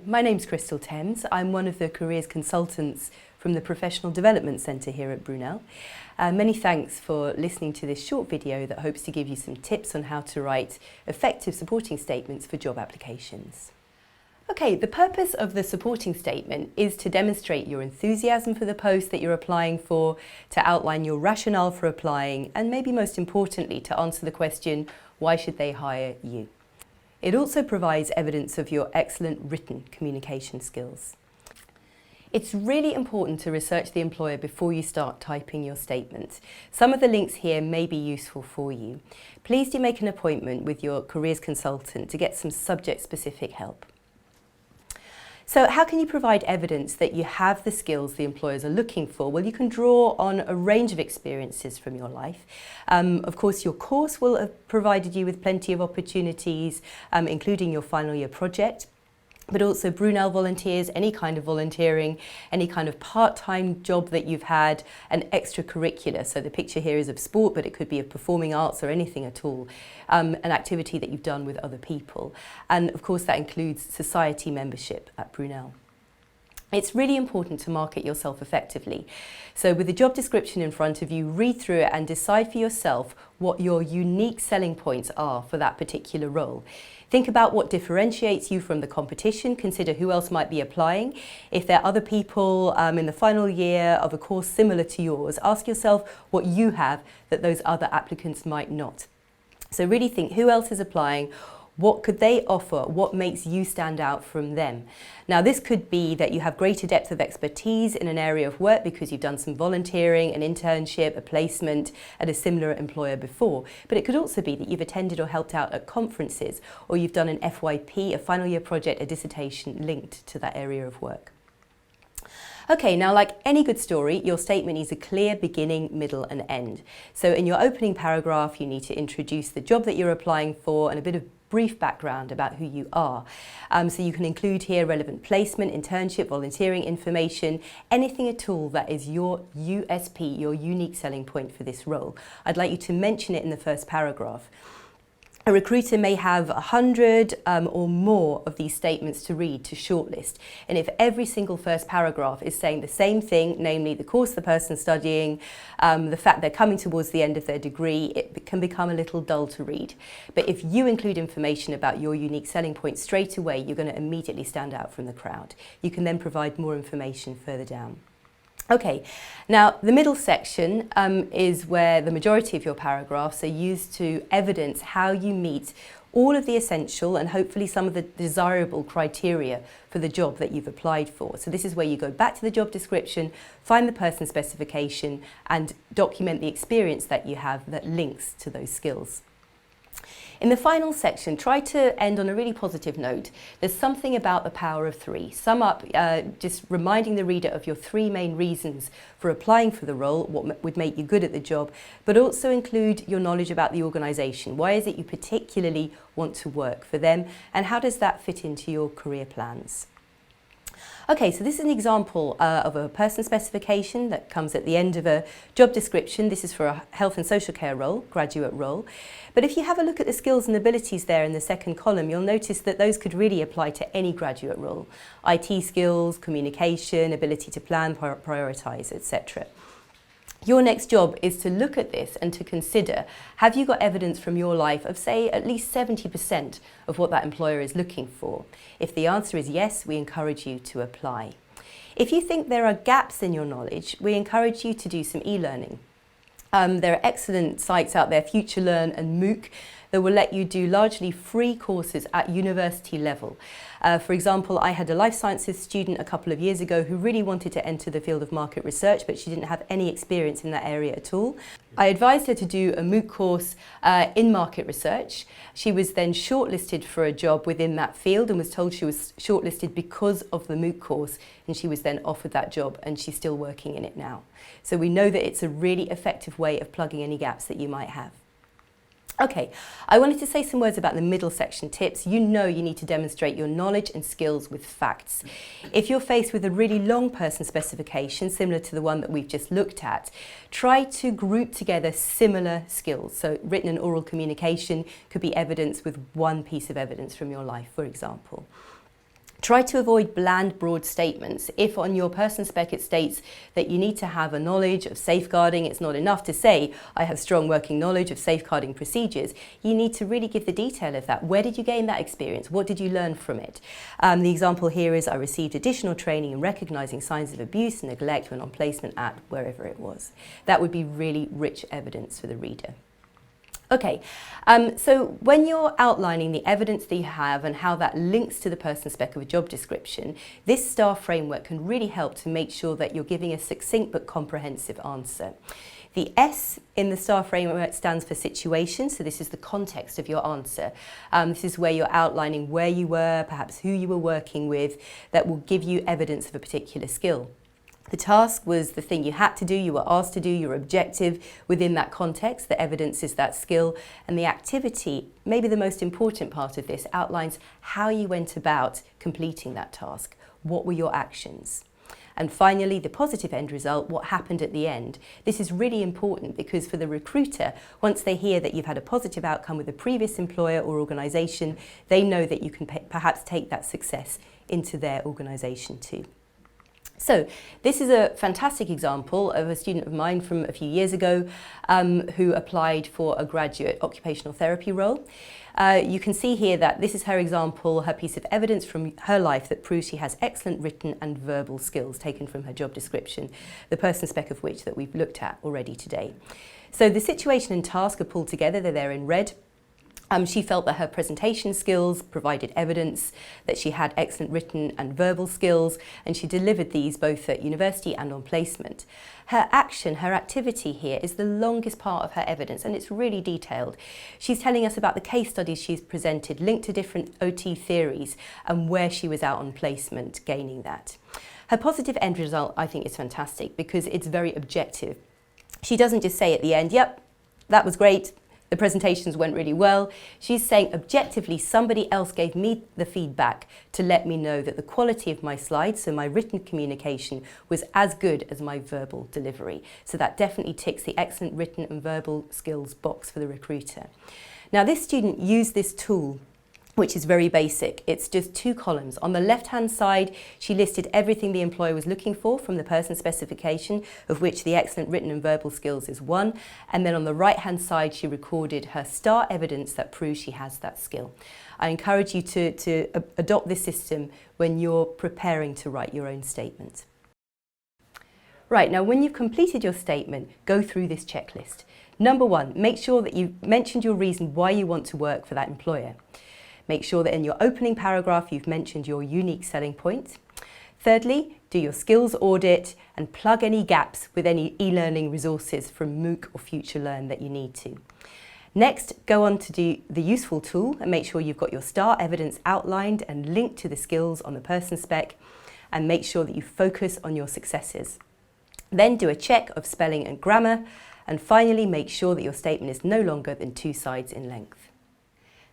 My name's Christel. I'm one of the careers consultants from the Professional Development Centre here at Brunel. Many thanks for listening to this short video that hopes to give you some tips on how to write effective supporting statements for job applications. Okay, the purpose of the supporting statement is to demonstrate your enthusiasm for the post that you're applying for, to outline your rationale for applying, and maybe most importantly, to answer the question, why should they hire you? It also provides evidence of your excellent written communication skills. It's really important to research the employer before you start typing your statement. Some of the links here may be useful for you. Please do make an appointment with your careers consultant to get some subject-specific help. So how can you provide evidence that you have the skills the employers are looking for? Well, you can draw on a range of experiences from your life. Of course, your course will have provided you with plenty of opportunities, including your final year project. But also Brunel volunteers, any kind of volunteering, any kind of part-time job that you've had, and extracurricular. So the picture here is of sport, but it could be of performing arts or anything at all. An activity that you've done with other people. And of course that includes society membership at Brunel. It's really important to market yourself effectively. So with the job description in front of you, read through it and decide for yourself what your unique selling points are for that particular role. Think about what differentiates you from the competition. Consider who else might be applying. If there are other people in the final year of a course similar to yours, ask yourself what you have that those other applicants might not. So really think who else is applying. What could they offer? What makes you stand out from them? Now, this could be that you have greater depth of expertise in an area of work because you've done some volunteering, an internship, a placement at a similar employer before. But it could also be that you've attended or helped out at conferences, or you've done an FYP, a final year project, a dissertation linked to that area of work. Okay, now like any good story, your statement needs a clear beginning, middle and end. So in your opening paragraph, you need to introduce the job that you're applying for and a bit of brief background about who you are. So you can include here relevant placement, internship, volunteering information, anything at all that is your USP, your unique selling point for this role. I'd like you to mention it in the first paragraph. A recruiter may have 100 or more of these statements to read to shortlist. And if every single first paragraph is saying the same thing, namely the course the person's studying, the fact they're coming towards the end of their degree, it can become a little dull to read. But if you include information about your unique selling point straight away, you're going to immediately stand out from the crowd. You can then provide more information further down. Okay, now the middle section is where the majority of your paragraphs are used to evidence how you meet all of the essential and hopefully some of the desirable criteria for the job that you've applied for. So this is where you go back to the job description, find the person specification and document the experience that you have that links to those skills. In the final section, try to end on a really positive note. There's something about the power of three. Sum up just reminding the reader of your three main reasons for applying for the role, what would make you good at the job, but also include your knowledge about the organisation. Why is it you particularly want to work for them, and how does that fit into your career plans? Okay, so this is an example of a person specification that comes at the end of a job description. This is for a health and social care role, graduate role. But if you have a look at the skills and abilities there in the second column, you'll notice that those could really apply to any graduate role. IT skills, communication, ability to plan, prioritise, etc. Your next job is to look at this and to consider, have you got evidence from your life of, say, at least 70% of what that employer is looking for? If the answer is yes, we encourage you to apply. If you think there are gaps in your knowledge, we encourage you to do some e-learning. There are excellent sites out there, FutureLearn and MOOC, that will let you do largely free courses at university level. For example, I had a life sciences student a couple of years ago who really wanted to enter the field of market research, but she didn't have any experience in that area at all. I advised her to do a MOOC course in market research. She was then shortlisted for a job within that field and was told she was shortlisted because of the MOOC course, and she was then offered that job and she's still working in it now. So we know that it's a really effective way of plugging any gaps that you might have. Okay, I wanted to say some words about the middle section tips. You know you need to demonstrate your knowledge and skills with facts. If you're faced with a really long person specification, similar to the one that we've just looked at, try to group together similar skills. So written and oral communication could be evidence with one piece of evidence from your life, for example. Try to avoid bland, broad statements. If on your person spec it states that you need to have a knowledge of safeguarding, it's not enough to say, I have strong working knowledge of safeguarding procedures. You need to really give the detail of that. Where did you gain that experience? What did you learn from it? The example here is I received additional training in recognising signs of abuse and neglect when on placement at wherever it was. That would be really rich evidence for the reader. Okay, so when you're outlining the evidence that you have and how that links to the person spec of a job description, this STAR framework can really help to make sure that you're giving a succinct but comprehensive answer. The S in the STAR framework stands for situation, so this is the context of your answer. This is where you're outlining where you were, perhaps who you were working with, that will give you evidence of a particular skill. The task was the thing you had to do, you were asked to do, your objective within that context. The evidence is that skill. And the activity, maybe the most important part of this, outlines how you went about completing that task. What were your actions? And finally, the positive end result, what happened at the end. This is really important because for the recruiter, once they hear that you've had a positive outcome with a previous employer or organisation, they know that you can perhaps take that success into their organisation too. So this is a fantastic example of a student of mine from a few years ago who applied for a graduate occupational therapy role. You can see here that this is her example, her piece of evidence from her life that proves she has excellent written and verbal skills taken from her job description, the person spec of which that we've looked at already today. So the situation and task are pulled together, they're there in red. She felt that her presentation skills provided evidence that she had excellent written and verbal skills, and she delivered these both at university and on placement. Her action, her activity here is the longest part of her evidence, and it's really detailed. She's telling us about the case studies she's presented, linked to different OT theories, and where she was out on placement gaining that. Her positive end result, I think, is fantastic because it's very objective. She doesn't just say at the end, yep, that was great, the presentations went really well. She's saying objectively somebody else gave me the feedback to let me know that the quality of my slides, so my written communication, was as good as my verbal delivery. So that definitely ticks the excellent written and verbal skills box for the recruiter. Now this student used this tool, which is very basic. It's just 2 columns. On the left-hand side, she listed everything the employer was looking for from the person specification, of which the excellent written and verbal skills is one. And then on the right-hand side, she recorded her STAR evidence that proves she has that skill. I encourage you to adopt this system when you're preparing to write your own statement. Right, now when you've completed your statement, go through this checklist. Number 1, make sure that you've mentioned your reason why you want to work for that employer. Make sure that in your opening paragraph you've mentioned your unique selling point. Thirdly, do your skills audit and plug any gaps with any e-learning resources from MOOC or Future Learn that you need to. Next, go on to do the useful tool and make sure you've got your STAR evidence outlined and linked to the skills on the person spec, and make sure that you focus on your successes. Then do a check of spelling and grammar, and finally make sure that your statement is no longer than 2 sides in length.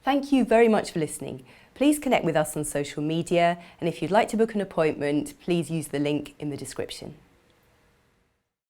Thank you very much for listening. Please connect with us on social media, and if you'd like to book an appointment, please use the link in the description.